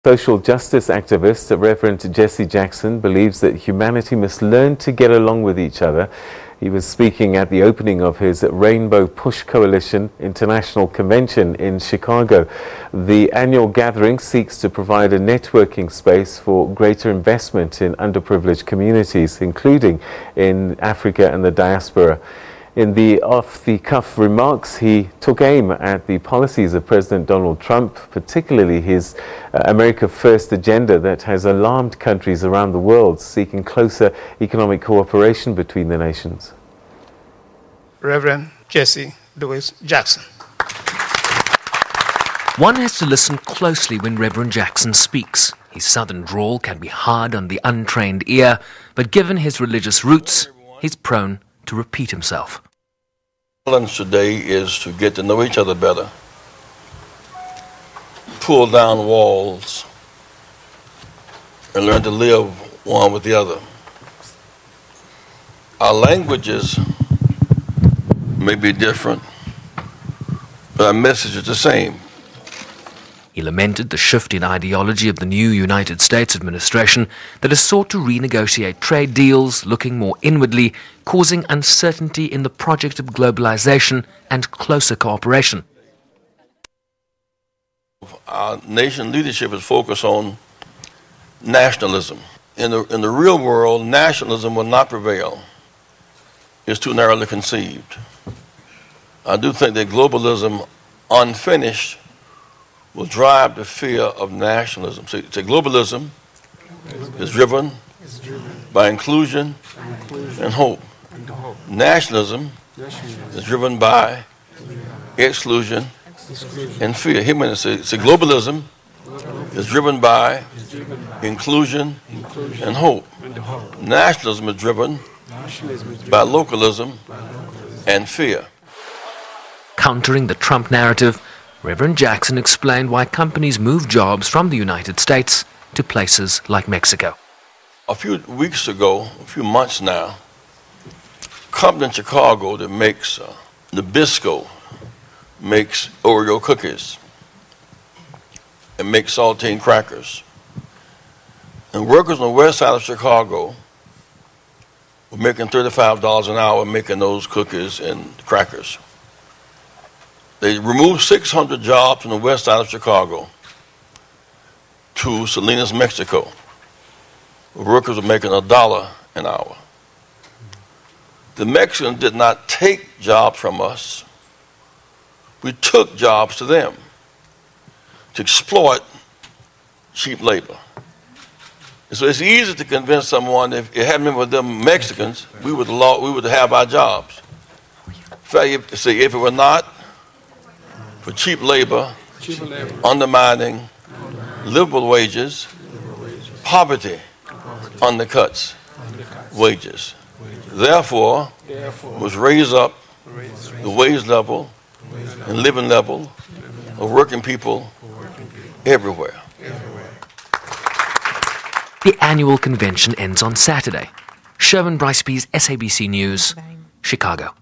Social justice activist Reverend Jesse Jackson believes that humanity must learn to get along with each other. He was speaking at the opening of his Rainbow Push Coalition International Convention in Chicago. The annual gathering seeks to provide a networking space for greater investment in underprivileged communities, including in Africa and the diaspora. In the off-the-cuff remarks, he took aim at the policies of President Donald Trump, particularly his America First agenda that has alarmed countries around the world, seeking closer economic cooperation between the nations. Reverend Jesse Jackson. One has to listen closely when Reverend Jackson speaks. His southern drawl can be hard on the untrained ear, but given his religious roots, he's prone to repeat himself. The challenge today is to get to know each other better, pull down walls, and learn to live one with the other. Our languages may be different, but our message is the same. He lamented the shift in ideology of the new United States administration that has sought to renegotiate trade deals, looking more inwardly, causing uncertainty in the project of globalization and closer cooperation. Our nation leadership is focused on nationalism. In the real world, nationalism will not prevail. It's too narrowly conceived. I do think that globalism, unfinished, will drive the fear of nationalism. So globalism is driven by inclusion and hope. Nationalism is driven by exclusion and fear. Hear me say, globalism is driven by inclusion and hope. Nationalism is driven by localism and fear. Countering the Trump narrative, Reverend Jackson explained why companies move jobs from the United States to places like Mexico. A few weeks ago, a few months now, a company in Chicago that makes Nabisco makes Oreo cookies and makes saltine crackers. And workers on the west side of Chicago were making $35 an hour making those cookies and crackers. They removed 600 jobs from the west side of Chicago to Salinas, Mexico, where workers were making $1 an hour. The Mexicans did not take jobs from us. We took jobs to them to exploit cheap labor. And so it's easy to convince someone if it hadn't been with them Mexicans, we would have our jobs. In fact, if it were not for cheap labor, undermining livable wages, poverty undercuts wages. Therefore, must raise up the wage level and living level of working people everywhere. The annual convention ends on Saturday. Sherwin Bryceby's SABC News, Chicago.